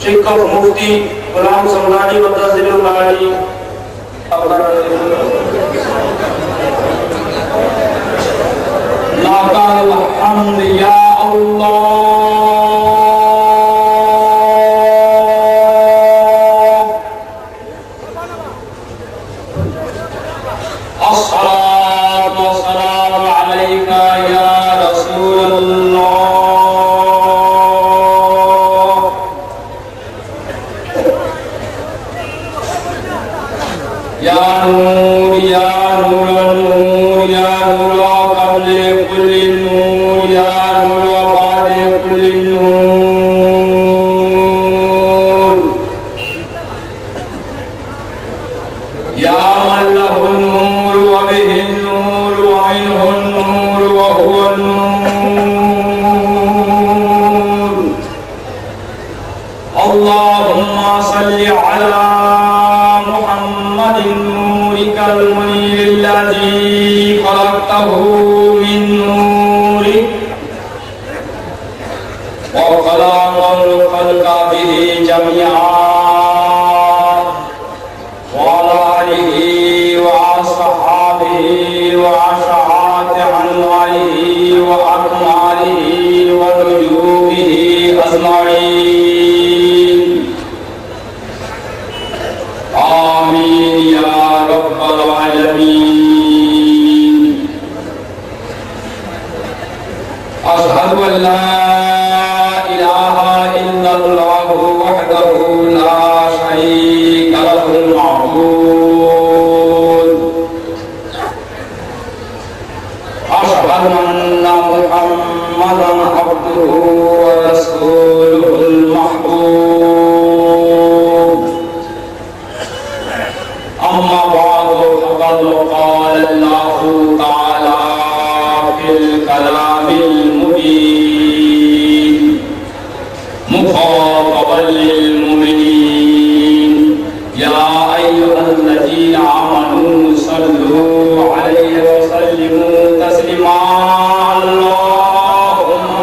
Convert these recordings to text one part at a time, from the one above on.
শিক্ষক মুফতি গোলাম সমলানি মাদ্রাসাতুল মাআনি আপনারা লাকাল হামদ ইয়া আল্লাহ الصلاة والسلام عليك يا رسول الله يا نور يا نور النور يا نور قبل كل النور يا نور بعد كل النور يا من له النور وبه النور وعنه النور وهو النور اللهم صل على محمد نورك المنير الذي خلقته من نورك وخلق الخلق به جميعا وعلى آله وأصحابه وعشرات أنواعه وأكماله ونجومه أجمعين آمين يا رب العالمين أشهد أن لا إله إلا الله وحده لا شريك له المعبود أشهد أن محمدا عبده ورسوله المحبوب أما بعد فقد قال الله تعالى في الكلام المبين مخاطبا للمؤمنين يا أيها الذين آمنوا صلوا عليه وسلموا تسليما اللهم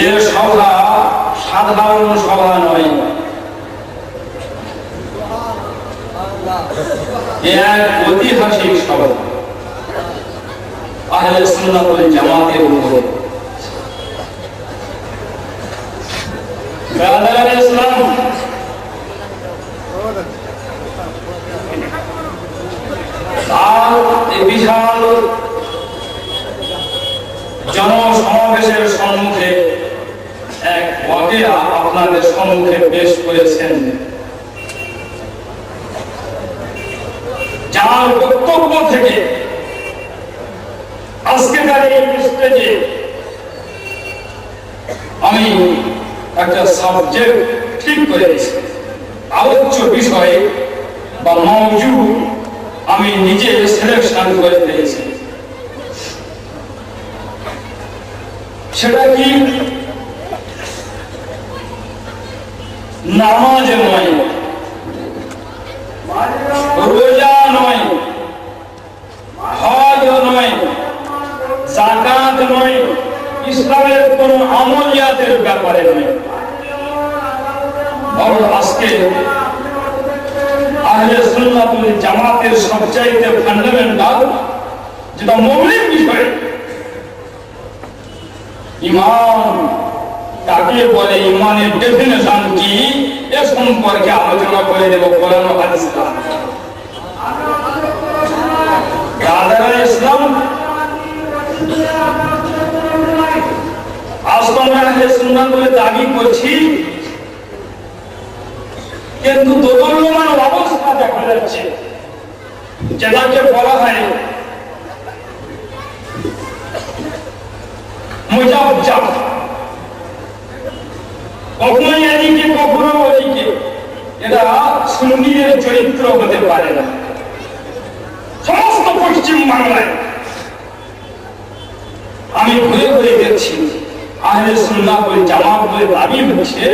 এর সভা সাধারণ সভা নয়, এক ঐতিহাসিক সভা আহলে সুন্নাত ওয়াল জামাতের উপরে। ব্রাদার ইসলাম, আর এই বিশাল জনসমাবেশের সম্মুখে এক ওয়াকিয়া আপনাদের সম্মুখে পেশ করেছেন, যার বক্তব্য থেকে আজকেকার এই স্টেজে আমি একটা সাবজেক্ট ঠিক করেছি, আলোচ্য বিষয়ে বা মওজু আমি নিজে সিলেকশন করে পেয়েছি। সেটা কি? নামাজ নয়, রোজা নয়, হজ নয়, যাকাত নয়, ইসলামের কোন আমলিয়াতের ব্যাপারে নয়, বরং আজকে আহলে সুন্নাত ওয়াল জামাতের সবচাইতে ফান্ডামেন্টাল যেটা মৌলিক বিষয়, ঈমান কাকে বলে, ঈমানের ডেফিনেশন কি, এ সম্পর্কে আলোচনা করে দেব কোরআন ও হাদিস দ্বারা। ব্রাদার ইসলাম, আজ আমরা আহলে সুন্নাত বলে দাবি করছি, কিন্তু দোদুল্যমান অবস্থা দেখা যাচ্ছে, যেটাকে বলা হয় মুজাবজাব, কখনো এদিকে কখনো ওদিকে। এটা সুন্নিদের চরিত্র হতে পারে না। সমস্ত পশ্চিম বাংলায় আমি ঘুরে ঘুরে দেখছি, আহলে সুন্নাহ ওয়াল জামাত বলে দাবি হচ্ছে,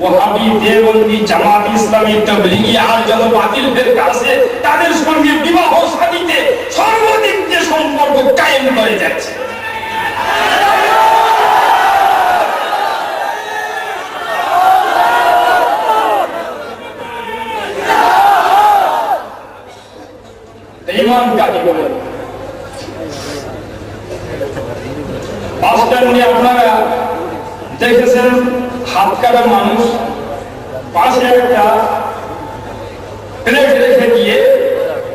ওয়াহাবি, দেওবন্দি, জামাত ইসলামী, তাবলীগী আর যত বাতিল ফিরকা আছে তাদের সঙ্গে বিবাহ শাদীতে সর্বাধিক যে সম্পর্ক কায়েম করে যাচ্ছে। ঈমান কাকে বলে? বাস স্ট্যান্ডে আপনারা দেখেছেন হাত কাটা মানুষ পাশে একটা প্লেট রেখে দিয়ে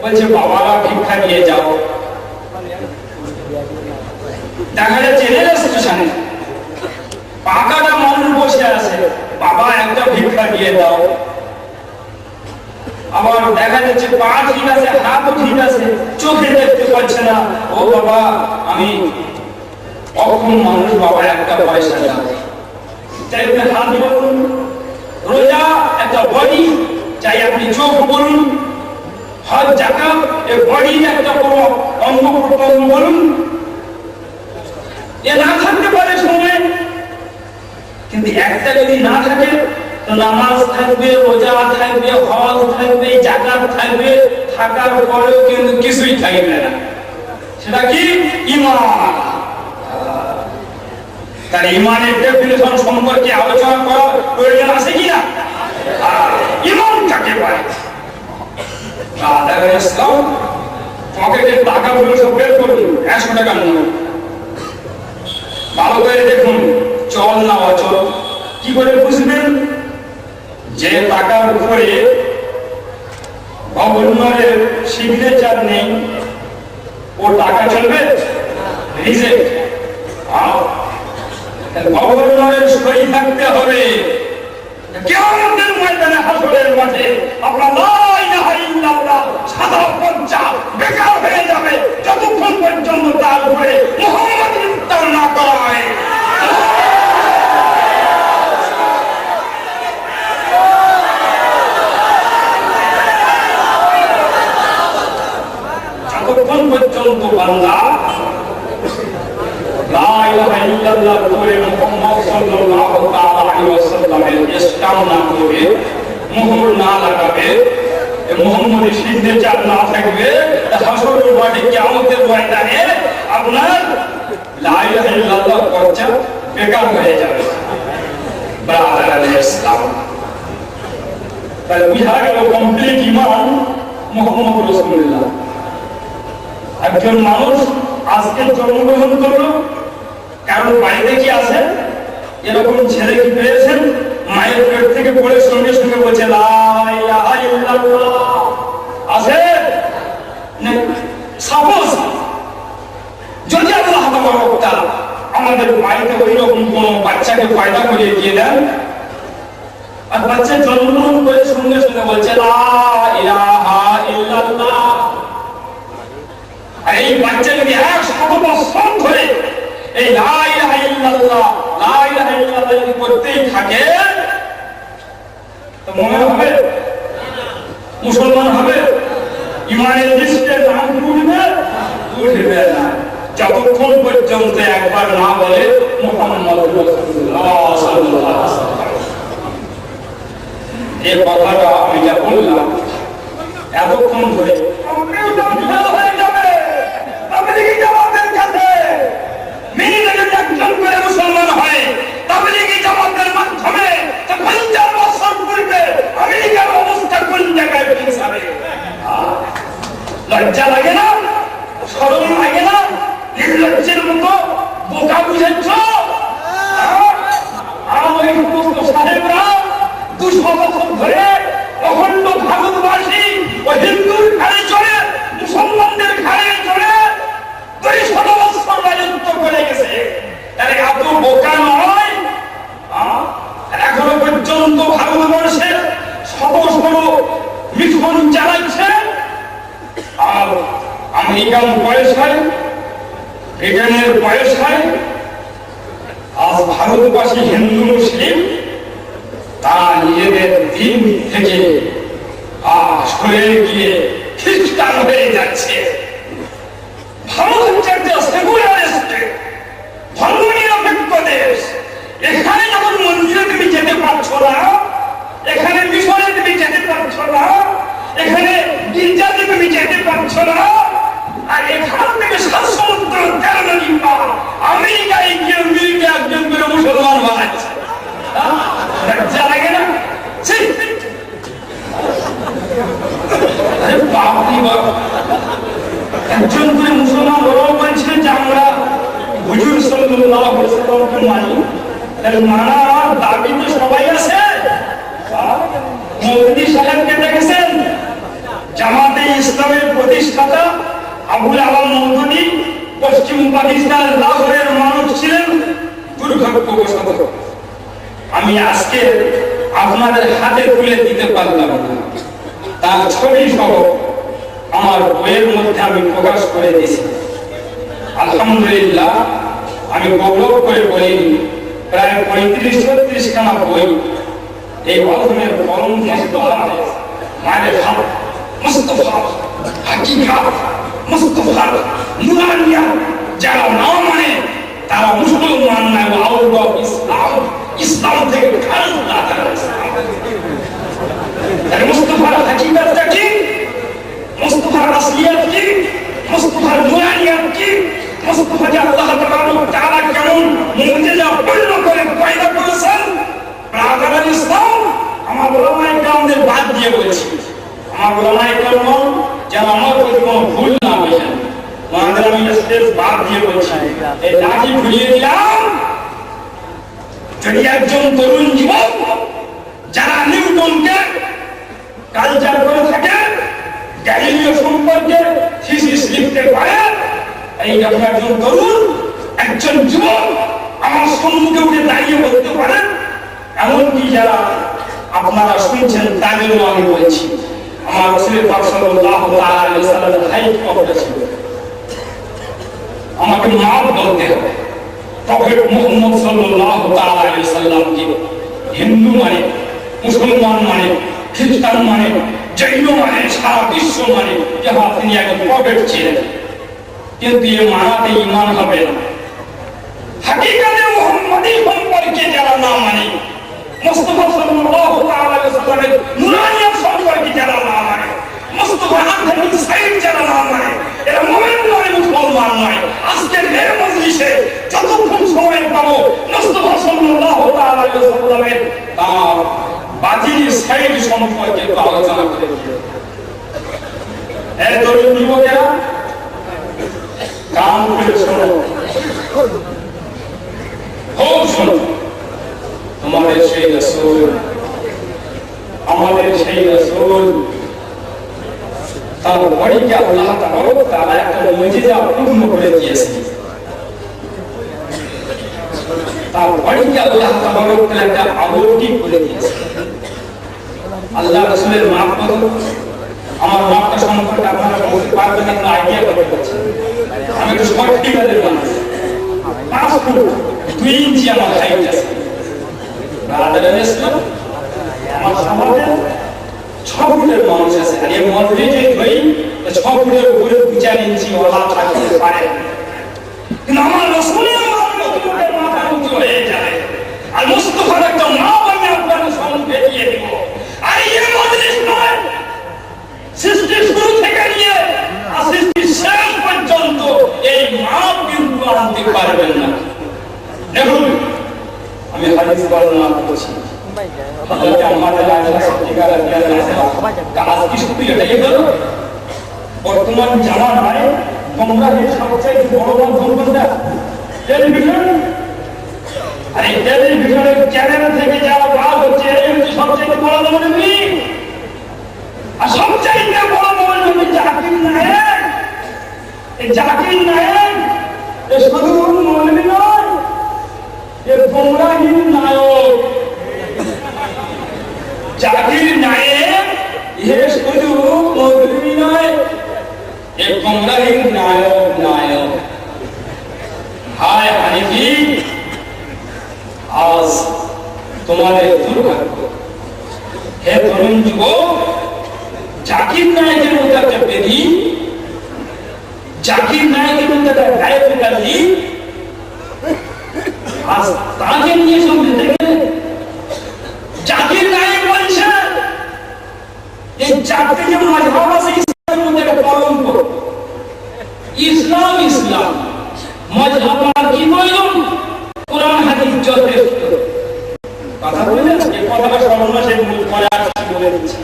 বলছে বাবারা ভিক্ষা দিয়ে যাও। দেখা যাচ্ছে রেল স্টেশনে পাকাটা মানুষ বসে আছে, বাবা একটা ভিক্ষা দিয়ে দাও। আবার দেখা যাচ্ছে পা ঠিক আছে, হাত ঠিক আছে, চোখে দেখতে পাচ্ছে না, ও বাবা আমি অক্ষম মানুষ, বাবা একটা পয়সা দাও। চাইলে হাত বলুন, রোজা একটা বডি, চাই আপনি চোখ বলুন, হজ জাকাত এই বডির একটা কোনো অঙ্গ প্রত্যঙ্গ বলুন, এ না থাকতে পারে সময়। কিন্তু একটা যদি না থাকে তো নামাজ থাকবে, রোজা থাকবে, হজ থাকবে, জাকাত থাকবে, থাকার পরেও কিন্তু কিছুই থাকবে না। সেটা কি? ঈমান। তার ঈমানের ডেফিনিশন সম্পর্কে আলোচনা করার প্রয়োজন আছে কিনা? ঈমান কাকে বলে? ইসলাম পকেটের টাকাগুলো সব বের করুন, 100 টাকা নোট। ভালো করে দেখুন চল না অচল। কি করে বুঝবেন? যে টাকার উপরে গভর্নরের সিগনেচার নেই, ও টাকা চলবে? রিজেক্ট। গভর্নরের সই থাকতে হবে। কিয়ামতের ময়দানে, হাসরের মাঠে আপনার লা ইলাহা ইল্লাল্লাহ সাদা পঞ্চা বেকার হয়ে যাবে যতক্ষণ পর্যন্ত তার উপরে মুহাম্মদ উত্তর না করা হয়। যতক্ষণ পর্যন্ত বান্দা লা ইলাহা ইল্লাল্লাহ বলে মুহাম্মদ সাল্লাল্লাহু তাআলা আলাইহি ওয়াসাল্লামের ইসলাম না করে, মোহর না লাগাবে, মুহাম্মদের সিগনেচার না থাকবে, হাসরের মাঠে কিয়ামতের ময়দানে আপনার লা ইলাহা ইল্লাল্লাহ পড়া বেকার হয়ে যাবে। ব্রাদার ইসলাম তাহলে বুঝা গেল কমপ্লিট ঈমান মুহাম্মদ রাসূলুল্লাহ। একজন মানুষ আজকে জন্মগ্রহণ করলো, কারণ বাড়িতে কি আছে? এরকম ছেলে কি পেয়েছেন? মায়ের পেট থেকে পড়ে সঙ্গে সঙ্গে বলছে লা ইলাহা ইল্লাল্লাহ আছে? সাপোজ যদি আল্লাহ তাআলা আমাদের বাড়িতে ওই রকম কোন বাচ্চাকে পয়দা করে দিয়ে দেন, আর বাচ্চা জন্মগ্রহণ করে সঙ্গে সঙ্গে বলছে লা ইলাহা ইল্লাল্লাহ, এই বাচ্চা যদি 100 বছর ধরে এই লা ইলাহা ইল্লাল্লাহ লা ইলাহা ইল্লাল্লাহ যদি করতেই থাকে, তো মনে হবে মুসলমান হবে? ঈমানের লিস্টে নাম উঠবে না যতক্ষণ পর্যন্ত একবার না বলে মুহাম্মদ রাসূলুল্লাহ সাল্লাল্লাহু আলাইহি ওয়াসাল্লাম। এই কথাটা আমি যা বললাম এতক্ষণ ধরে হয়ে যাবে তাবলীগী জামাতের কাছে। মিনিটে যদি একজন করে মুসলমান হয় তাবলীগী জামাতের মাধ্যমে 50 বছর পূর্বে আমেরিকার অবস্থা কোন জায়গায় পৌঁছাবে? লজ্জা লাগে না? শরম লাগে না? নির্লজ্জের মতো বোকা বুঝেছ? আর ওই সমস্ত সাহেবরা 200 বছর ধরে অখণ্ড ভারতবাসী ও হিন্দুর ঘাড়ে চড়ে, মুসলমানদের ঘাড়ে চড়ে 200 বছর রাজত্ব করে গেছে। তাহলে এত বোকা নয়? এখনো পর্যন্ত ভারতবর্ষের শত ব্রিটেনের পয়সায় আজ ভারতবাসী হিন্দু মুসলিম তারা নিজেদের দিন থেকে সরে গিয়ে খ্রিস্টান হয়ে যাচ্ছে। ভারত হচ্ছে একটা সেকুলার স্টেট, ধর্ম নিরপেক্ষ দেশ। এখানে যখন মন্দিরে তুমি যেতে পারছো না, এখানে মিশরে তুমি যেতে পারছো না, এখানে গির্জাতে তুমি যেতে পারছো না, আর এখান থেকে 7 সমুদ্র 13 নদী পার আমেরিকায় গিয়ে মিলিকে একজন করে মুসলমান বানাচ্ছে। লজ্জা লাগে না? একজন করে মুসলমান ওরাও বলছে যে আমরা হুজুর সাল্লাল্লাহু আলাইহি ওয়াসাল্লামকে মানি। তাহলে মানার দাবি তো সবাই আছে। মৌলভী সাহেবকে দেখেছেন, জামাতে ইসলামের প্রতিষ্ঠাতা আবুল আলাম মৌদুদী পশ্চিম পাকিস্তান লাহোরের মানুষ ছিলেন। দুর্ভাগ্যবশত আমি আজকে আপনাদের হাতে তুলে দিতে পারলাম না, তার ছবি সহ আমার বইয়ের মধ্যে আমি প্রকাশ করে দিয়েছি। আলহামদুলিল্লাহ, আমি গৌরব করে বলি প্রায় 35-36 খানা বই এই অধমের পরম মায়ের ভাব মুস্তাফা হাকিকাত মুস্তাফা নুরানিয়া যারা না মানে তারা মুসলমান নয়, আউট অফ ইসলাম, ইসলাম থেকে খারিজ। মুস্তাফার হাকিকাতটা কি, মুস্তাফার আসলিয়াত কি, মুস্তাফার নুরানিয়াত কি, মুস্তাফা যে আল্লাহ তাআলা কেমন মুজিজা পূর্ণ করে পয়দা করেছেন। ব্রাদার ইসলাম আমার ওলামায়ে কেরামদের বাদ দিয়ে বলছি, আমার ওলামায়ে কেরাম যেন আমার প্রতি কোনো ভুল না বুঝেন, ওনাদের আমি স্টেজ বাদ দিয়ে বলছি। এই লাঠি ঘুরিয়ে দিলাম। যদি একজন তরুণ যুবক যারা নিউটনকে কালচার করে থাকে, গ্যালিলিও সম্পর্কে থিসিস লিখতে পারে, এই যখন একজন তরুণ একজন যুবক আমার সম্মুখে উঠে দাঁড়িয়ে বলতে পারেন, এমনকি যারা আপনারা শুনছেন তাদেরও আমি বলছি, আমার রাসূল পাক সাল্লাল্লাহু আলাইহি ওয়াসাল্লামের হাইট কত ছিল আমাকে মাফ বলতে হবে। প্রফেট মুহাম্মদ সাল্লাল্লাহু আলাইহি ওয়াসাল্লামকে হিন্দু মানে, মুসলমান মানে, খ্রিস্টান মানে, জৈন মানে, সারা বিশ্ব মানে যে তিনি একজন প্রফেট ছিলেন, কিন্তু এ মানাতে ঈমান হবে না। হাকিকাতে মুহাম্মদী সম্পর্কে যারা না মানে, মুস্তাফা সাল্লাল্লাহু আলাইহি ওয়াসাল্লামের নুরানিয়াত সম্পর্কে যারা না মানে, মুস্তাফা আধ্যাত্মিক সাইড যারা না মানে, এরা মুমিন নয়, মুসলমান নয়। আজকের এই মজলিসে যতক্ষণ সময় পাবো মুস্তাফা সাল্লাল্লাহু আলাইহি ওয়াসাল্লামের তার বাতিল সাইড সম্পর্কে আলোচনা করব। এই তরুণ যুবকেরা কান খুলে শোনো, খুব শোনো। আমাদের সেই রাসূল, আমাদের সেই রাসূল তার বাড়িকে আল্লাহ তাআলা একটা মুজিজা পূর্ণ করে দিয়েছেন। তার বাড়িকে আল্লাহ তাআলা একটা আলোকিত করে দিয়েছেন। আল্লাহ রাসূলের মাপ কত, আমার মাপটা সম্পর্কে আপনারা বলতে পারবেন না, আইডিয়া করতে পারছেন। আমি তো সঠিকভাবে মানুষ, 5 ফুট 2 ইঞ্চি আমার হাইট আছে। আমার সমাজে 6 ফুটের মানুষ আছে, আর এর মধ্যে যে ধরি 6 ফুটের উপরে 2-4 ইঞ্চি ওলা থাকতে পারে, কিন্তু আমার রাসূলের মাথা উঁচু হয়ে যায়। আর মুস্তাফার একটা নাম আমি আপনাদের সম্মুখে দিয়ে দিব। আর এই মজলিস নয়, সৃষ্টির শুরু থেকে নিয়ে আর সৃষ্টির শেষ পর্যন্ত এই নাম কিন্তু আনতে পারবেন না। দেখুন, আমি হাদিস বর্ণনা করছি, বর্তমান জামানায় তোমরা সবচেয়ে বড় মাধ্যম কোনটা? টেলিভিশন। আর এই টেলিভিশনের চ্যানেল থেকে যারা ভাগ হচ্ছে সবচেয়ে বড় মৌলবী, আর সবচেয়ে বড় মৌলবী জাকির নায়েক। এই জাকির নায়েক শুধু মৌলবী নয়, এর গোমরাহির নায়ক। জাকির নায়েক এ শুধু মৌলবী নয়, এ গোমরাহির নায়ক। তোমাদের দুর্ভাগ্য। হে তরুণ যুবক, জাকির নায়কের মতো একটা বেদি, জাকির নায়কের মতো একটা গায়কের গালি, আজ তাকে নিয়ে সামনে থেকে জাকির নায়ক বলছে এই জাতির যে মাযহাব আছে ইসলামের মধ্যে একটা কলঙ্ক। ইসলাম ইসলাম মাযহাব আর কি প্রয়োজন? কোরআন হাদিস যথেষ্ট। কথা বললেন, এই কথাটা সর্বনাশে মূল করে আসছি বলে দিচ্ছি।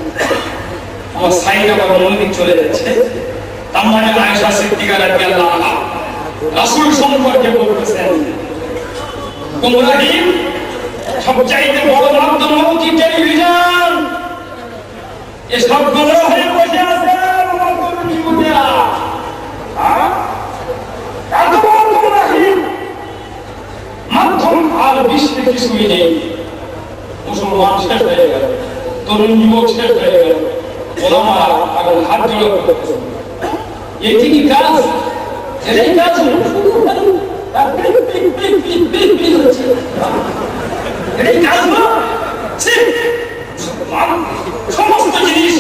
আমার সাইড আবার অন্যদিক চলে যাচ্ছে। তার মানে আয়েশা সিদ্দিকা রাদিয়াল্লাহু আনহা রাসূল সম্পর্কে বলতেছেন, তোমরাই সবচাইতে বড় মাধ্যম হলো কি? টেলিভিশন। এসব গুলো হয়ে বসে আছে আমার তরুণী যুবকেরা। এত বড় মাধ্যম আর বিশ্বে কিছুই নেই। মুসলমান শেষ হয়ে গেল, তরুণ যুবক শেষ হয়ে গেল, ওলামারা এখন হাত জড়ো করতেছে। এটি কি কাজ? এটাই কাজ। এটাই কাজ না। সমস্ত জিনিস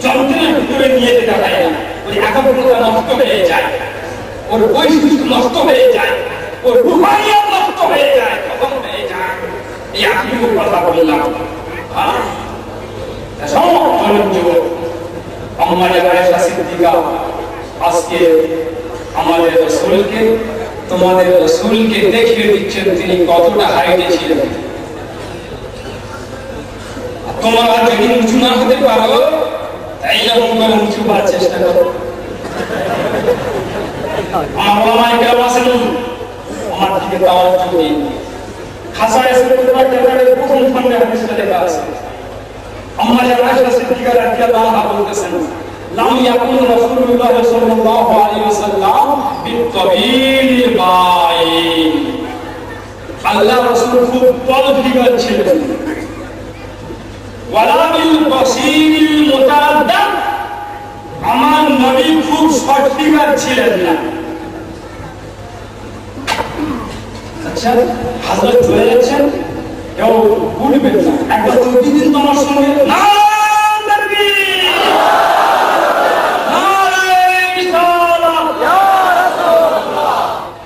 যন্ত্রের ভিতরে নিয়ে যেতে হয় না। ওই একাগ্রতা নষ্ট হয়ে যায়, ওর বৈশিষ্ট্য নষ্ট হয়ে যায়, ওর রুহানিয়াত নষ্ট হয়ে যায়, খতম হয়ে যায়। এই আখির কথা বললাম। আজকে আমাদের রাসূলকে, তোমাদের রাসূলকে দেখিয়ে দিচ্ছেন তিনি কতটা হাইটে ছিলেন। তোমরা যদি উঁচু না হতে পারো, এইরকম করে উঁচু হওয়ার চেষ্টা করো। আমার ওলামায়ে কেরাম আছেন, আমার দিকে তাওয়াজ্জুহ দিন। খাসায়ে সুন্নাত কিতাবের প্রথম খণ্ডে হাদিসটা লেখা আছে। আম্মা জান আয়েশা সিদ্দিকা রাদিয়াল্লাহু আনহা বলতেছেন, লাম ইয়াকুন রাসূলুল্লাহ সাল্লাল্লাহু আলাইহি ওয়াসাল্লাম বিতাবিল বাইন। আল্লাহ রাসূল খুব তল ফিগার ছিলেন। ওয়ালা বিল বাসিরিল মুতাআদ্দাদ, আমার নবী খুব শর্ট ফিগার ছিলেন না। আচ্ছা, হযরত চলে যাচ্ছেন, কেউ বলবেন না, একবার প্রতিদিন তো আমার সঙ্গে না তাকবীর, নারে রিসালাত, ইয়া রাসূলুল্লাহ।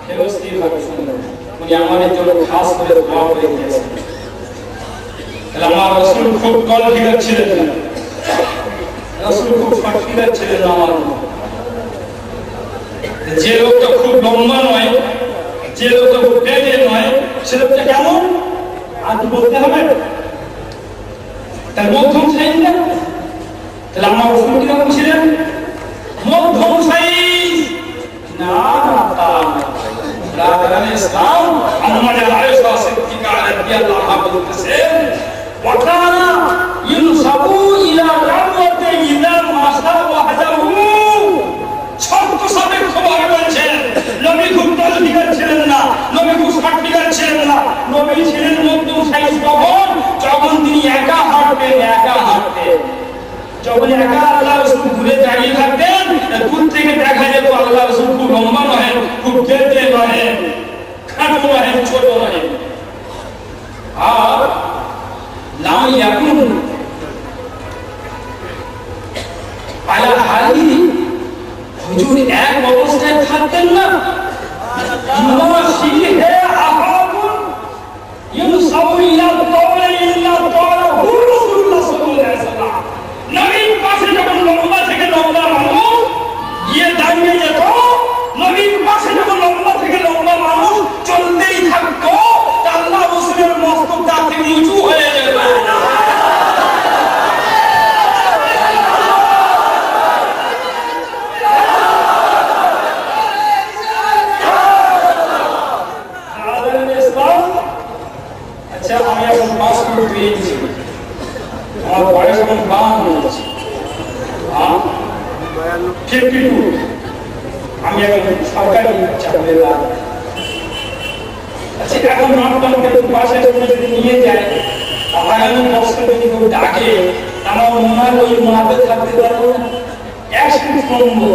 ফেরস্তি ভাবে শুনলেন, উনি আমাদের জন্য খাস করে দোয়া করে দিয়েছেন। আমার রাসূল খুব তল ফিগার ছিলেন না, রাসূল খুব শর্ট ফিগার ছিলেন না। আমার যে লোকটা খুব লম্বা নয়, যে লোকটা খুব বেটে নয়, সে লোকটা কেমন আর বলতে হবে? তার মধ্যম সাইজ না? তাহলে আমার রাসূল কিরকম ছিলেন? মধ্যম সাইজ না। ইসলাম আমাদের আয়েশা সিদ্দিকা রাদিয়াল্লাহু আনহা বলতেছেন, ওয়াকানা ইনসাবু ইলা রাওয়াতে ইলা মাসা ওয়া হাজারু। শর্ত সাপেক্ষ ভাবে বলছেন, নবী খুব তল ফিগার ছিলেন না, নবী খুব শর্ট ফিগার ছিলেন না। নবী ছিলেন মধ্যম সাইজ কখন? যখন তিনি একা হাঁটতেন, একা হাঁটতেন। যখন একা আল্লাহ রাসূল ঘুরে দাঁড়িয়ে থাকতেন, দূর থেকে দেখা যেত আল্লাহ রাসূল খুব লম্বা নয়, খুব বেটে নয়, খাটো নয়, ছোট নয়। আর লাম ইয়াকুন আলা হালি, হুজুর এক অবস্থায় থাকতেন না। ইউনাসিহি হে আহাবুন ইউনসাবু ইলা তাওলা ইল্লা তাওলা রাসূলুল্লাহ সাল্লাল্লাহু আলাইহি ওয়াসাল্লাম। নবীর পাশে যখন লম্বা থেকে লম্বা মানুষ গিয়ে দাঁড়িয়ে যেত, নবীর পাশে যখন লম্বা থেকে লম্বা মানুষ চলতেই থাকতো, আল্লাহ রাসূলের মস্তক তাকে উঁচু হয়ে যেত। আচ্ছা, আমি এখন পাস করে পেয়েছি, আমার বয়স এখন 52 হয়েছে, 52। আমি এখন সরকারি চাকরি পেলাম। আচ্ছা, এখন মানবতাকে পাশে যদি নিয়ে যায়, আগামী বছর যদি কেউ ডাকে, আমার মনে হয় ওই মাপে থাকতে পারবো না। 1 ফিট কমবো,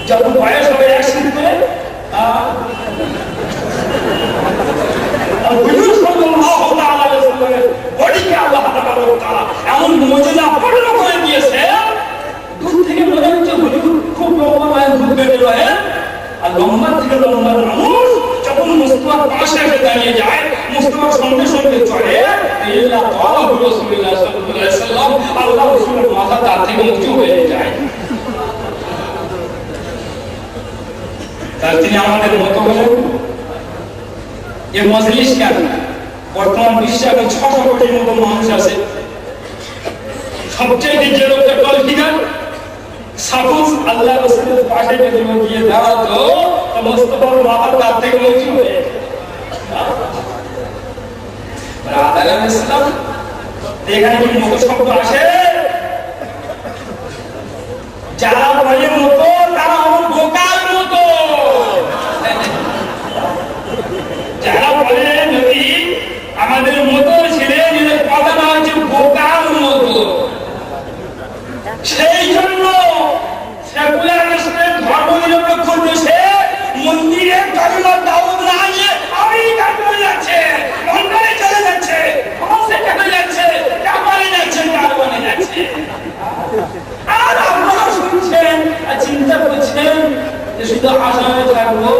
যত বয়স হবে 1 ফিট করে আর হুজুর সাল্লাল্লাহু তাআলা আলাইহি ওয়াসাল্লামের বডিকে আল্লাহ তাআলা এমন মুজিজা পূর্ণ করে দিয়েছে, দূর থেকে মনে হচ্ছে হুজুর খুব লম্বা লাইন ঘুরবে রয়ে, আর লম্বা থেকে লম্বা মানুষ যখন মুস্তাফার পাশে এসে দাঁড়িয়ে যায়, মুস্তাফার সঙ্গে সঙ্গে চলে ইল্লা তাআলা রাসূলুল্লাহ সাল্লাল্লাহু আলাইহি ওয়াসাল্লাম, আল্লাহ রাসূলের মাথা তার থেকে উঁচু হয়ে যায়। তার তিনি আমাদের মতো হলেন। এই মজলিস কেন? বর্তমান বিশ্বে এখন 600 কোটির মতো মানুষ আছে। সবচেয়ে যে লোকটা কোয়ালিফিকার, সাপোজ আল্লাহ রাসূলের পাশে যদি গিয়ে দাঁড়াতো, মুস্তাফার মাথা তার থেকে উঁচু হয়ে ইসলাম। এখানে কি মতো শব্দ আসে? যারা বলে মতো তারা আমার বোকার মতো। যারা বলে নবী আমাদের মতো ছিলেন, এদের কথাটা হচ্ছে বোকার মতো। সেই জন্য সেকুলার ধর্ম নিরপেক্ষ দেশে মন্দিরে কারুর দাওয়াত না নিয়ে আমেরিকা যাচ্ছে, লন্ডনে চলে যাচ্ছে, ফ্রান্সে চলে যাচ্ছে, জাপানে যাচ্ছে, জার্মানে যাচ্ছে। আর আপনারা শুনছেন আর চিন্তা করছেন যে শুধু আসামে থাকবো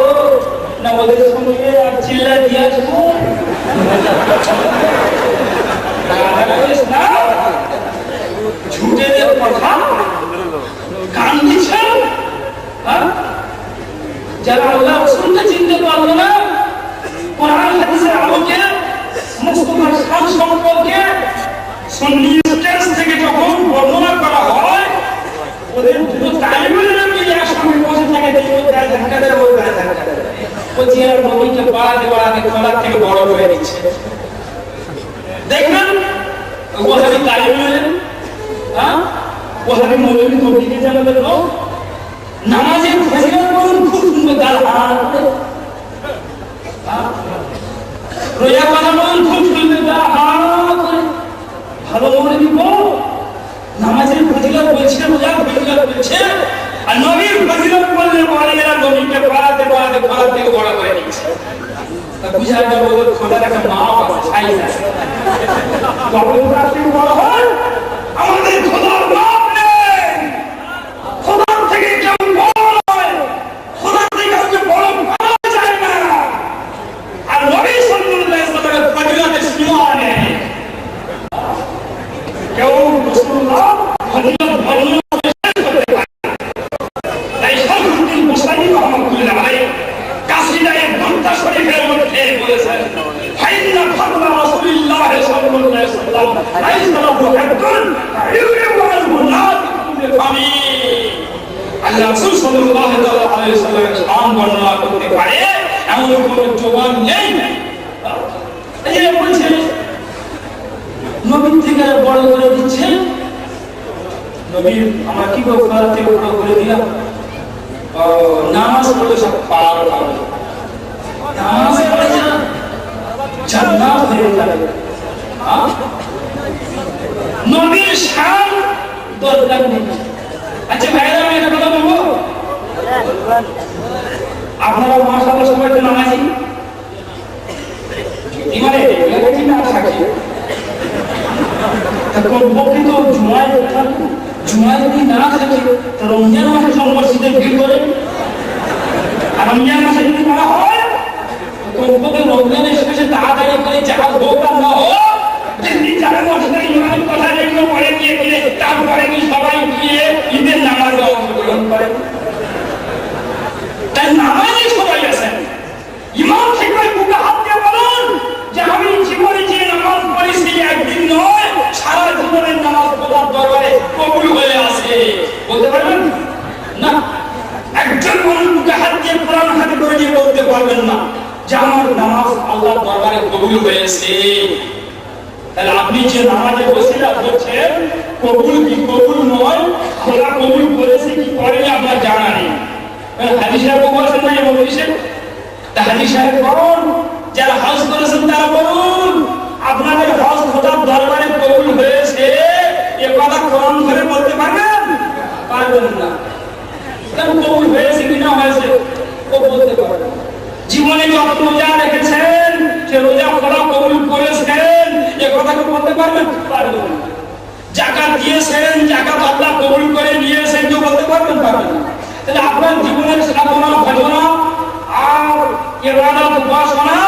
না ওদের সঙ্গে আর চিল্লা দিয়ে আসবো না, ঝুটেদের কথা কান দিচ্ছেন। যারা আল্লাহ রাসূলকে চিনতে পারলো না, কোরআন হাদিসের আলোকে মুস্তাফার শান সম্পর্কে সুন্নি স্টেজ থেকে যখন বর্ণনা করা হয়, ওদের দুটো তালিবের নামে একসঙ্গে বসে থাকে, ধাক্কা দেয় ও চেয়ার নবীকে বাড়াতে বাড়াতে খোলার থেকে বড় হয়ে দিচ্ছে। দেখবেন ওহাবি তালিবের ওহাবি মৌলবী তবলিগে জানাবেন লোক নামাজের ফজিলত বলুন খুব সুন্দর, তার হাত রোজা পালন বলুন খুব সুন্দর, তার হাত ভালো মৌলবী বল নামাজের ফজিলত বলছে, রোজার ফজিলত বলছে, আর নবীর ফজিলত বললে বলে এরা নবীকে বাড়াতে বাড়াতে খোলা থেকে বড় করে দিচ্ছে। বুঝা যাবে ওদের খোলার একটা মাপ আছে, সাইজ আছে। যখন তার থেকে বড় হয় আমাদের খোদার মাপ নেই, খোদার থেকে কেউ বড় হয়, খোদার থেকে কাউকে বড় করা যায় না। আর নবী সাল্লাল্লাহু আলাইহি ওয়াসাল্লামের ফজিলতের সীমা নেই। কেউ রাসূলুল্লাহ ফজিলত বর্ণনা রাসূল সাল্লাল্লাহু আলাইহি ওয়াসাল্লামের শান বর্ণনা করতে পারে এমন কোনো জবান নেই। এই বলছে নবীর থেকে বড় করে দিচ্ছে, নবীর আমরা কি করে থেকে বড় করে দিলাম? নামাজ পড়লে সব পার হবে, নামাজ পড়লে জান্নাত হয়ে যাবে। নবীর শান দরকার নেই। আচ্ছা ভাইরা, আমি একটা কথা বলবো, আপনারা মাশাআল্লাহ সবাই তো নামাজি, ইমানে এলাকাটি না থাকে তখন পক্ষে তো জুমায় যদি না থাকে তো রমজান মাসে সব মসজিদে ভিড় করে, আর রমজান মাসে যদি করা হয় তো পক্ষে রমজানের শেষে তাড়াতাড়ি করে জাহাজ হোক আর না হোক, যেদিন যারা মসজিদের ইমামের কথা যেগুলো পড়ে গিয়ে গেলে তারপরে কি সবাই গিয়ে ঈদের নামাজে অংশগ্রহণ করে। তাই নামাজে সবাই আছেন, ইমাম ঠিক করে বুকে হাত দিয়ে বলুন যে আমি জীবনে যে নামাজ পড়েছি একদিন নয়, সারা জীবনের নামাজ খোদার দরবারে কবুল হয়ে আসে। বলতে পারবেন না? একজন মানুষ বুকে হাত দিয়ে কোরআন হাতে করে দিয়ে বলতে পারবেন না যে আমার নামাজ আল্লাহর দরবারে কবুল হয়েছে। তাহলে আপনি যে নামাজে ওসিলা করছেন, কবুল কি কবুল নয়, খোদা কবুল করেছে কি করেনি আপনার জানা নেই। হাজী সাহেব বলছেন না, বলছেন হাজী সাহেব বলুন, যারা হজ করেছেন তারা বলুন আপনাদের হজ খোদার দরবারে কবুল হয়েছে, এ কথা কোরআন ধরে বলতে পারবেন? পারবেন না। কারণ কবুল হয়েছে কি না হয়েছে ও বলতে পারবেন। জীবনে যত রোজা রেখেছেন সে রোজা বছর বলতে পারবেন? পারবেন না। যাকাত দিয়েছেন, যাকাত আল্লাহ কবুল করে নিয়েছেন, কেউ বলতে পারবেন? পারবেন না। তাহলে আপনার জীবনের সাধনা ভজনা আর ইবাদত উপাসনা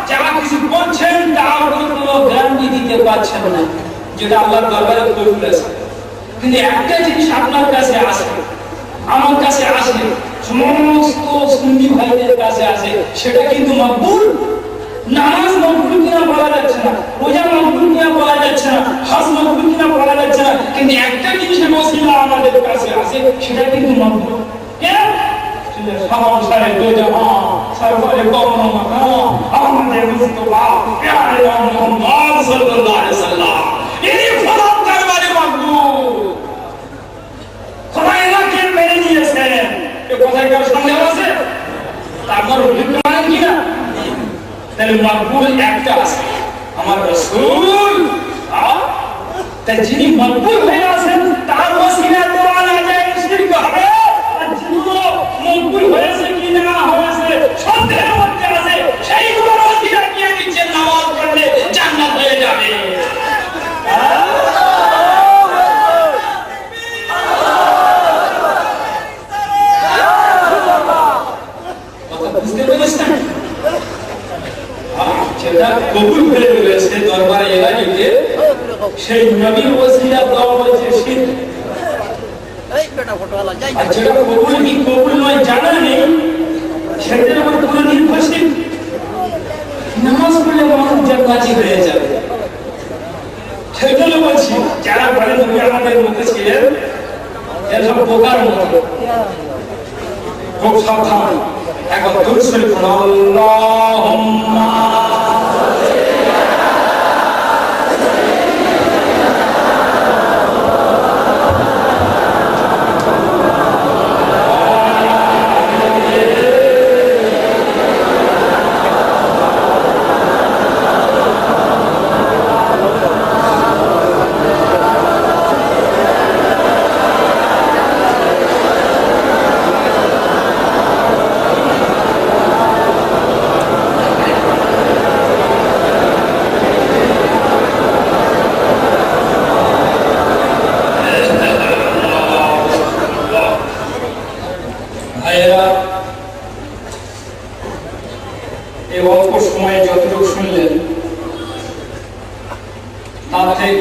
যা কিছু করছেন তার কোনো গ্যারান্টি দিতে পারছেন না যেটা আল্লাহর দরবারে কবুল আছে। কিন্তু একটা জিনিস আপনার কাছে আসে, আমার কাছে আসে, সমস্ত সুন্নি ভাইদের কাছে আসে, সেটা কিন্তু মকবুল। নামাজ মকবুল কিনা বলা যাচ্ছে না, রোজা মকবুল কিনা বলা যাচ্ছে না, হজ মকবুল কিনা বলা যাচ্ছে না, কিন্তু একটা জিনিসের ওসিলা আমাদের কাছে আসে, সেটা কিন্তু মকবুল। কেন? সংসারে দো জাহান সরকারে কওম মাকাম আমাদের মুস্তাফা প্যারে মুহাম্মদ সাল্লাল্লাহু আলাইহি সাল্লাম ইনি ফরজ দরবারে মকবুল। খোদাই নাকে মেনে নিয়েছেন, এ কথায় কার সন্দেহ আছে? তারপর হুজুর মানে কি না? তাহলে মকবুল একটা আছে, আমার রাসূল। তাই যিনি মকবুল হয়ে আছেন তার ওসিলা দোয়া না যায় শিরক হবে। আর যেগুলো মকবুল হয়েছে কি না হয়েছে সন্দেহের মধ্যে আছে, সেইগুলোর ওসিলা নিয়ে নিচ্ছেন, নামাজ পড়লে জান্নাত হয়ে যাবে। বুঝতে পেরেছেন? যেটা কবুল হয়ে গেছে দরবারে এলাহিতে, সেই নবীর ওসিলা দেওয়া হয়েছে শিরক। আর যেটা কবুল কি কবুল নয় জানা নেই, সেটার উপর পুরো নির্ভরশীল। নামাজ পড়লে মানুষ জান্নাতি হয়ে যাবে। সেজন্য বলছি, যারা বলে নবী আমাদের মধ্যে ছিলেন এরা সব বোকার মতো, খুব সাবধান। এখন দুরূদ আল্লাহুম্মা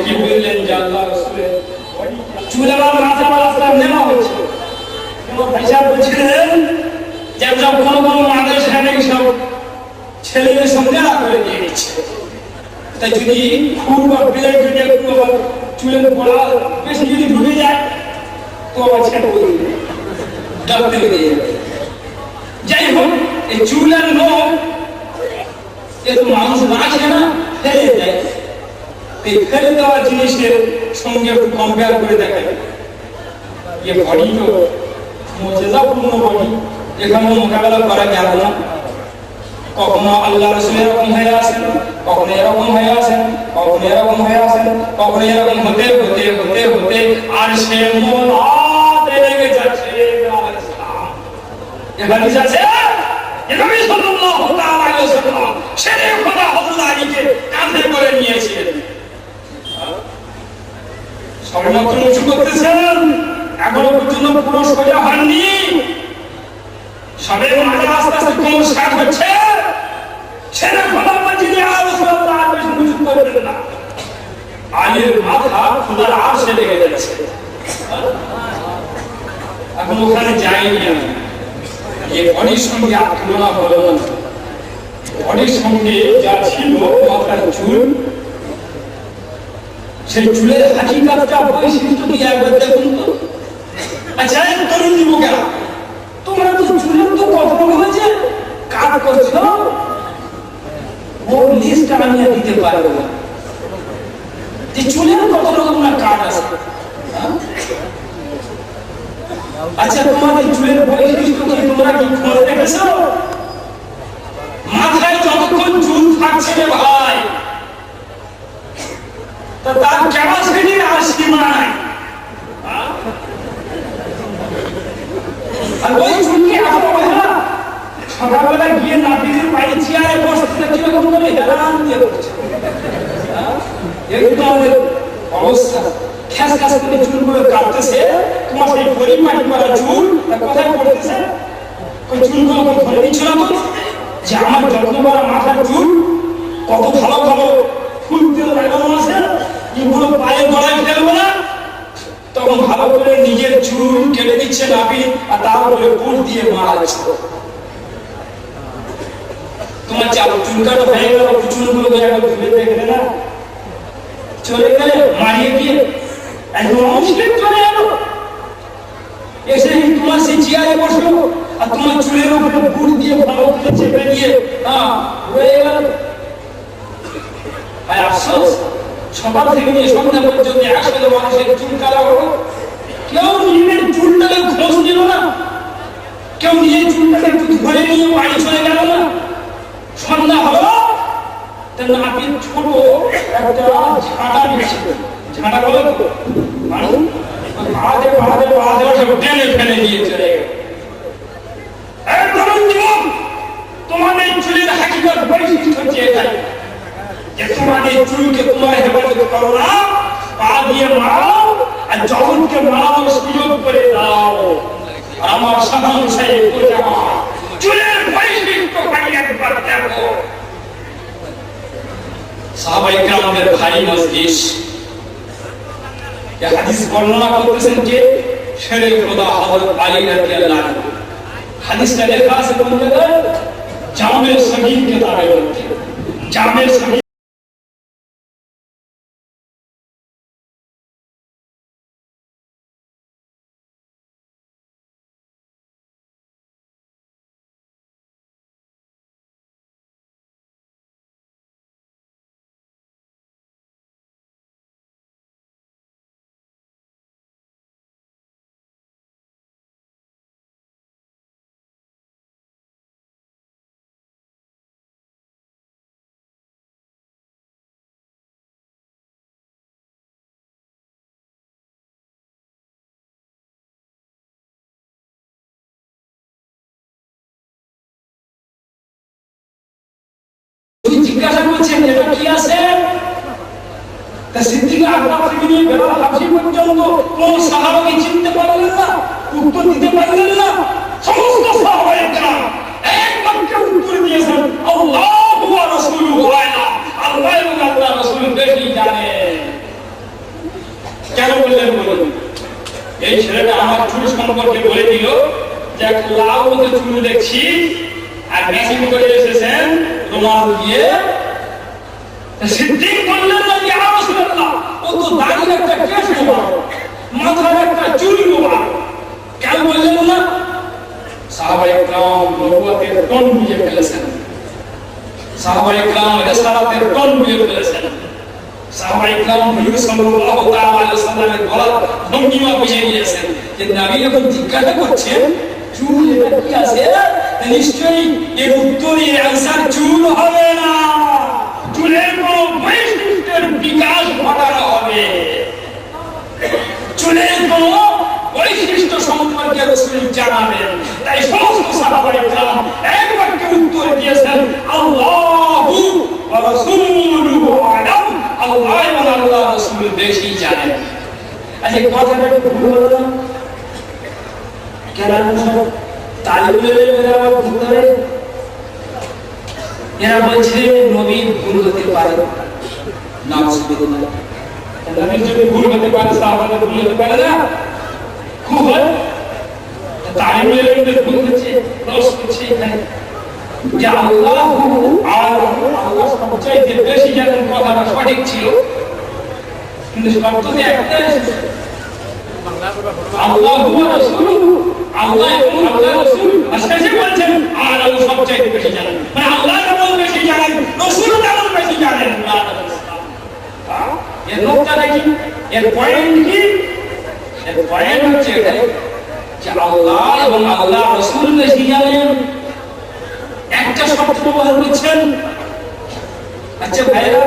কি বললেন যে আল্লাহ রাসূলের চুলার মাথা মাথা নেওয়া হচ্ছে। ভাইসা বলছিলেন যে সব কোন কোন মাদ্রাসা নাকি সব ছেলেদের সঙ্গে করে দিয়ে দিচ্ছে, তাই যদি ফুল বা প্লেট যদি একটু চুলের পড়া বেশি যদি ঢুকে যায় তো আবার ছেটে বলে ডাকতে দিয়ে যাবে। যাই হোক, এই চুলের লোক এত মানুষ রাখে না, ফেলে দেয়। এই ফেলে দেওয়া জিনিসের সঙ্গে একটু কম্পেয়ার করে দেখেন, ये बॉडी तो মুজিজাপূর্ণ বডি, এখানে মোকাবেলা করা গেল না। কখনো আল্লাহ রাসূল এরকম হয়ে আসেন, কখনো এরকম হয়ে আসেন, কখনো এরকম হয়ে আসেন, কখনো এরকম হতে হতে হতে হতে আর সে মোলাতে লেগে যাচ্ছে। এখানে যাচ্ছে নবী সাল্লাল্লাহু আলাইহি ওয়াসাল্লাম শেরে খোদা হযরত আলীকে কাঁধে করে নিয়েছিলেন। সর্বত্র উঁচু করতেছেন, এখনো পর্যন্ত পুরো সোজা হননি, সবে মাঝে আস্তে আস্তে কোন স্টার্ট হচ্ছে। শেরে খোদা মসজিদে আলোচনা আর বেশি উঁচু করবেন না, আলীর মাথা খোদার আরশে লেগে যাচ্ছে। এখন ওখানে যাইনি আমি, এই বডির সঙ্গে আর তুলনা হলো না। বডির সঙ্গে যা ছিল মাথার চুল, সেই চুলের হাকিকাতটা বৈশিষ্ট্য দিয়ে একবার দেখুন তো। আচ্ছা তরুণ যুবকেরা, তোমরা তো চুলের তো কথা হয়েছে, কাজ করছো, ওর লিস্ট আমি দিতে পারবো না যে চুলের কত রকম না কাজ আছে। আচ্ছা তোমাদের চুলের বৈশিষ্ট্য কি তোমরা কি খোঁজ দেখেছো? মাথায় যতক্ষণ চুল থাকছে রে ভাই, তো তার ক্যাপাসিটির আর সীমা নাই। আর ওই চুলকে এত অবহেলা, সকালবেলা গিয়ে নাতিদের বাড়ি চেয়ারে বসতে কিরকম করে হেরান দিয়ে করছে। দেখো তোমাদের অবস্থা, খ্যাস খ্যাস করে চুলগুলো কাটতেছে, তোমার সেই পরিমাণ করা চুল কোথায় পড়তেছে? ওই চুলগুলো ধরে দিচ্ছ না তো, যে আমার যত্ন করা মাথার চুল কত ভালো ভালো ফুল দিয়ে লাগানো আছে, এগুলো পায়ে গলায় ফেলবো না? তখন ভালো করে নিজের চুল কেটে দিচ্ছে নাপি, আর তারপরে ফুল দিয়ে মারাচ্ছে। তোমার চুল কাটা হয়ে গেল, চুলগুলো ধুলে দেখবে না, চলে গেলে মারিয়ে দিয়ে একদম মুশকিল চলে গেল। এসে তোমার সেই চেয়ারে বসলো, আর তোমার চুলের উপরে ফুল দিয়ে ভালো করে চেপে দিয়ে হয়ে গেল। আর আফসোস, সকাল থেকে নিয়ে সন্ধ্যা পর্যন্ত একসাথে মানুষের চুল কাটা হলো, কেউ নিজের চুলটাকে খোঁজ নিল না, কেউ নিজের চুলটাকে একটু ধরে নিয়ে বাড়ি চলে গেল না। সন্ধ্যা হলো, নাপিত ছোট একটা ঝাঁটা নিয়েছিল, ঝাঁটা বলো তো পাড়াতে পাড়াতে পাড়াতে সব টেনে ফেলে দিয়ে চলে গেল। তোমাদের চুলের হাকিকত বৈশিষ্ট্য হচ্ছে এটাই, যে তোমাদের চুলকে তোমার হেফাজত করো না, পা দিয়ে মারাও, আর জগৎকে মারানোর সুযোগ করে দাও। আমার সাধারণ সাহেব চুলের বৈশিষ্ট্য খালি একবার দেখো। সাহাবায়ে কেরামের ভারী মজলিস, এই হাদিস বর্ণনা করতেছেন যে শেরে খোদা হযরত আলী রাদিয়াল্লাহু আনহু। হাদিসটা লেখা আছে কোন জায়গায়? জামে সগীর কিতাবের মধ্যে। জামে সগীর জিজ্ঞাসা করছেন এটা কি আছে? তা সিদ্দিক আকবর থেকে নিয়ে বেলাল হাবশী পর্যন্ত কোন সাহাবাকে চিনতে পারলেন না, উত্তর দিতে পারলেন না। সমস্ত সাহাবায়ে কেরাম এক বাক্যে উত্তর দিয়েছেন, আল্লাহু ওয়া রাসূলুহু আ'লাম। আল্লাহ এবং আল্লাহর রাসূল বেশি জানেন। কেন বললেন বলুন? এই ছেলেটা আমার চুল সম্পর্কে বলে দিল যে একটা লাল মতো চুল দেখছি, আর মেশিন করে এসেছেন রুমাল দিয়ে। সিদ্দিক বললেন না ইয়া রাসূলুল্লাহ, ও তো দাড়ির একটা কেশ বড়, মাথার একটা চুল বড়। কেন বললেন না? সাহাবায়ে কেরাম নবুয়তের টন বুঝে ফেলেছেন, সাহাবায়ে কেরাম রিসালাতের টন বুঝে ফেলেছেন, সাহাবায়ে কেরাম নবী সাল্লাল্লাহু তাআলা আলাইহি ওয়াসাল্লামের গলার ভঙ্গিমা বুঝে নিয়েছেন। যে নবী যখন জিজ্ঞাসা করছেন চুল এটা কি আছে, নিশ্চয়ই এর উত্তরে আনসার চুল হবে না, চুলের কোন বৈশিষ্ট্যের বিকাশ ঘটানো হবে। চুলের কোন বৈশিষ্ট্য সম্পর্কে রাসূল জানাবেন। তাই সমস্ত সাহাবায়ে কেরাম এক বাক্যে উত্তর দিয়েছেন, আল্লাহু ওয়া রাসূলুহু আ'লাম। আল্লাহ এবং আল্লাহর রাসূল বেশি জানেন। আচ্ছা, কথাটা একটু ভুল হলো না? কেন এরা বলছে নবী ভুল হতে পারে না, নবী যদি ভুল হতে পারে সাহাবারা ভুল হতে পারে না? খুব হয় তালিমের মধ্যে ভুল হচ্ছে, দোষ হচ্ছে এখানে যে আল্লাহ আর আল্লাহ সবচাইতে বেশি জানেন। কথাটা সঠিক ছিল, কিন্তু শব্দটি একটা আল্লাহ ওয়া রাসূলুহু, আল্লাহ এবং আল্লাহর রাসূল শেষে বলছেন আর আল্লাহ সবচাইতে বেশি জানেন। মানে আল্লাহ যেমন বেশি জানেন, রাসূল তেমন বেশি জানেন। এর নোকটা কি, এর পয়েন্ট কি? এর পয়েন্ট হচ্ছে এটাই যে আল্লাহ এবং আল্লাহর রাসূল বেশি জানেন। একটা শব্দ ব্যবহার করছেন। আচ্ছা ভাইরা,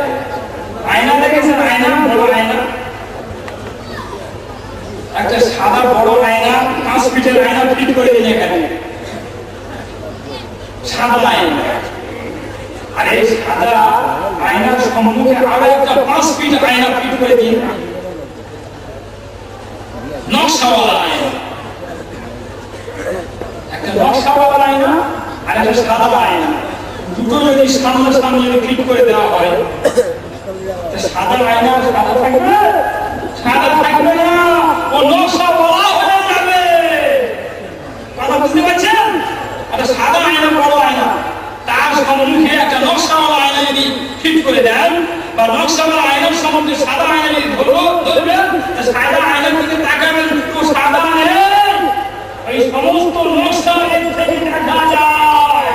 আয়না দেখেছেন? আয়না, বড় আয়না, একটা সাদা বড় আয়না, 5 ফিটের আয়না ফিট করে দিন এখানে, সাদা আয়না। আর এই সাদা আয়নার সম্মুখে আরো একটা 5 ফিট আয়না ফিট করে দিন, নকশাওয়ালা আয়না, একটা নকশাওয়ালা আয়না আর একটা সাদা আয়না, দুটো যদি সামনে সামনে ফিট করে দেওয়া হয়, সাদা আয়না সাদা থাকবে, সাদা থাকবে না, ও নকশাওয়ালা হয়ে যাবে। কথা বুঝতে পারছেন? একটা সাদা আয়না বড় আয়না, তার সম্মুখে একটা নকশাওয়ালা আয়না যদি ফিট করে দেন, বা নকশাওয়ালা আয়নার সম্মুখে সাদা আয়না যদি ধরবেন, সাদা আয়নার দিকে তাকাবেন, তো সাদা নেই, এই সমস্ত নকশা এর থেকে দেখা যায়।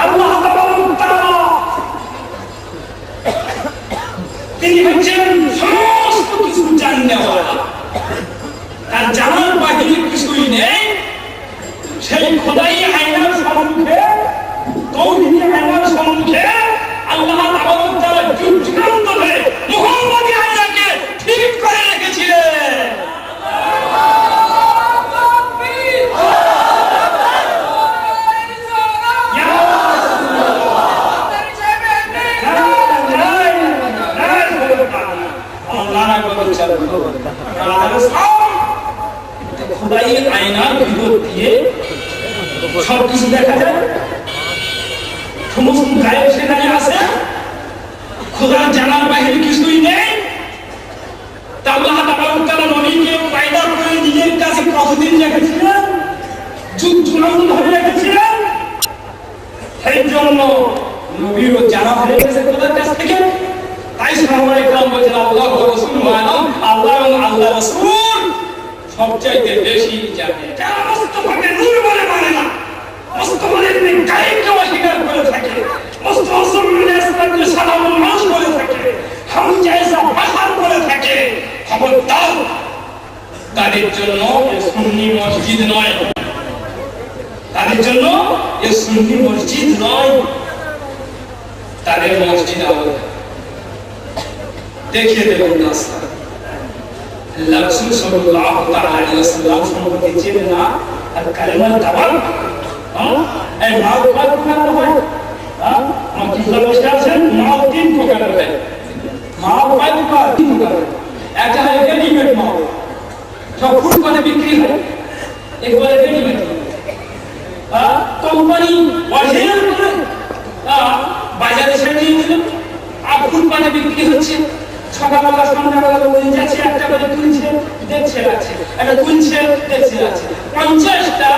আল্লাহ তাআলা তিনি হচ্ছেন সমস্ত কিছু জানেওয়ালা, তার জানার বাহিরে কিছুই নেই। সেই খোদাই আয়নার সম্মুখে, তৌহিদি আয়নার সম্মুখে আল্লাহ তাআলা যুগান্ত ধরে মুহাম্মদী আয়নাকে ঠিক করে রেখেছিলেন। খোদাই আয়নার ভিতর দিয়ে সবকিছু দেখা যায়, সমস্ত গায়েব সেখানে আছে, খোদার জানার বাহিরে কিছুই নেই। আল্লাহ তাআলা নবীকে পয়দা করে নিজের কাছে কতদিন রেখেছিলেন? যুগ ধরে রেখেছিলেন। সেই জন্য নবীরও জানা হয়ে গেছে খোদার কাছ থেকে। তাই সাহাবায়ে কেরাম বলেন আল্লাহ ওয়া রাসূলুহু আ'লাম, আল্লাহ এবং আল্লাহর রাসূল সবচাইতে বেশি জানে। যারা মুস্তাফাকে নূর বলে মানে না, মুস্তাফার ইবনে কাইমকে অস্বীকার করে থাকে, মুস্তাফা ইসলামকে সালামুল মাস বলে থাকে, হামজা ইসা হাসান বলে থাকে, খবরদার, তাদের জন্য এ সুন্নি মসজিদ নয়, তাদের জন্য এ সুন্নি মসজিদ নয়, তাদের মসজিদ আলাদা। দেখিয়ে দেবেন রাস্তা। আল্লাহ রাসূল সাল্লাল্লাহু তাআলা আলাইহি ওয়াসাল্লাম সম্পর্কে চেনেন না, আর কালেমা তাওয়াল, এই মাওয়াত করতে হয়, আমাকে বলতে আছেন মাওয়াত তিন প্রকারের হয়, মাওয়াত কত তিন প্রকার, একটা হয় রেডিমেড মাওয়াত, সব ফুটপাতে বিক্রি হয়, একবারে রেডিমেড, কোম্পানি অরিজিনাল করে বাজারে ছেড়ে দিয়েছিল, আর ফুটপাতে বিক্রি হচ্ছে। সকালবেলা সন্ধ্যাবেলা বলে যাচ্ছে, একটা করে তুলছে দেখছে আছে, একটা তুলছে দেখছে আছে, 50টা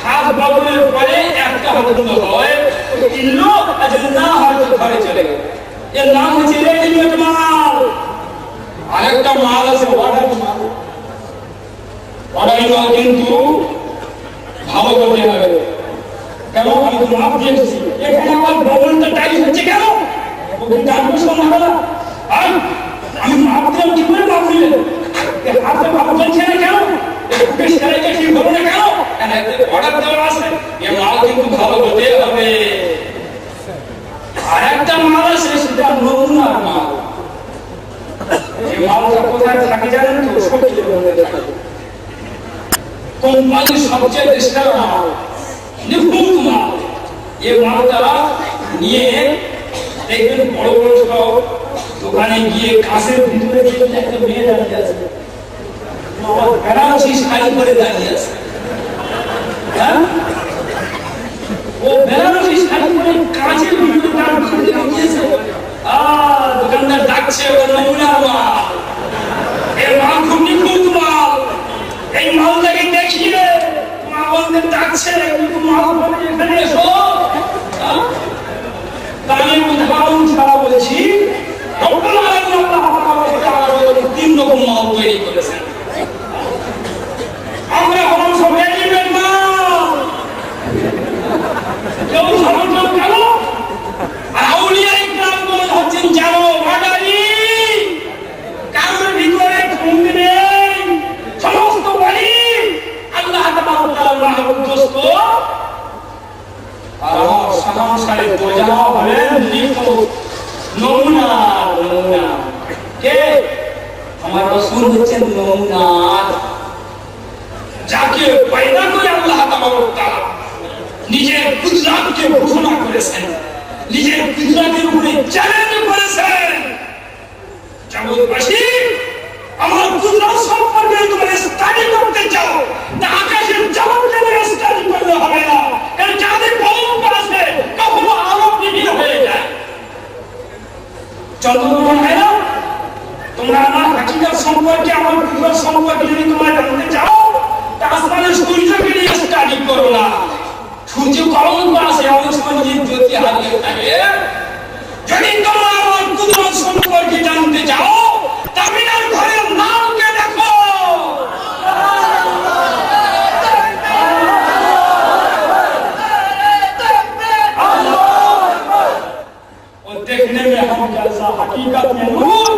হাত বদলের পরে একটা হতো হয়, কিনলো, আর যদি না হয় তো ঘরে চলে গেল। এর নাম হচ্ছে রেডিমেড মাল। আরেকটা মাল আছে অর্ডার মাল। অর্ডার মাল কিন্তু ভালো করতে হবে, কেন আমি তো মাপ দিয়েছি, এখানে আমার বদলটা টাইট হচ্ছে কেন, জানবো সন্ধ্যাবেলা, আমি মাপ দিলাম কি করে মাপ দিলেন, হাতে মাপ চলছে না কেন, সেলাইটা ঠিক হলো না কেন, অর্ডার দেওয়া আছে, এ মাল কিন্তু ভালো হতে হবে। আর একটা মাল আছে, সেটা নমুনার মাল। এই মালটা কোথায় থাকে জানেন তো? সবচেয়ে মনে থাকে কোম্পানির সবচেয়ে সেরা মাল, নিখুঁত মাল। এই মালটা নিয়ে দেখবেন বড় বড় সব দোকানে গিয়ে কাছের ভিতরে দেখবেন একটা মেয়ে দাঁড়িয়ে আছে, বেনারসি শাড়ি পরে দাঁড়িয়ে আছে, ও বেনারসি শাড়ি পরে কাঁচের ভিতরে দাঁড়িয়ে আছে, দোকানদার ডাকছে ও নমুনা মাল, এই মাল খুব নিখুঁত মাল, এই মালটাকে দেখিয়ে মা বলতে ডাকছে, কিন্তু মা বলে এখানে এসো। আমি উদাহরণ ছাড়া বলেছি, তিন রকম মাল তৈরি করেছেন। আমরা হলাম সব রেডিমেড মাল, কেউ সমর্থন কেন, আর আউলিয়া ইকরাম বলে হচ্ছেন জানো অর্ডারি, কারোর ভিতরে কমতি নেই, সমস্ত বলি আল্লাহ তাআলা মধ্যস্থ। আর আমার সংসারে বোঝা হলেন নিখুঁত নমুনা। নমুনা কে? আমার রাসূল হচ্ছেন নমুনা, যাকে পয়দা করে আল্লাহ তাআলা নিজের কুদরতকে ঘোষণা করেছেন। নিজের কুদরতের উপরে চ্যালেঞ্জ করেছেন। জগৎবাসী, আমার কুদরত সম্পর্কে তোমরা স্টাডি করতে চাও, তা আকাশের জগৎকে স্টাডি করলে হবে না। কারণ যাদের কলম আছে কখনো আলো বিভিন্ন হয়ে যায়। চন্দ্রগ্রহণ হয় না? তোমরা আমার হাকিকত সম্পর্কে, আমার কুদরত সম্পর্কে যদি তোমরা জানতে চাও, তা আসমানের সূর্যকে নিয়ে স্টাডি করো না। সূর্য কলঙ্ক আছে, অনেক সময় নিজের জ্যোতি হারিয়ে থাকে। যদি তোমরা আমার কুদরত সম্পর্কে জানতে চাও, তামিনার ঘরের নামকে দেখো। और देखने में हम जैसा हकीकत में नूर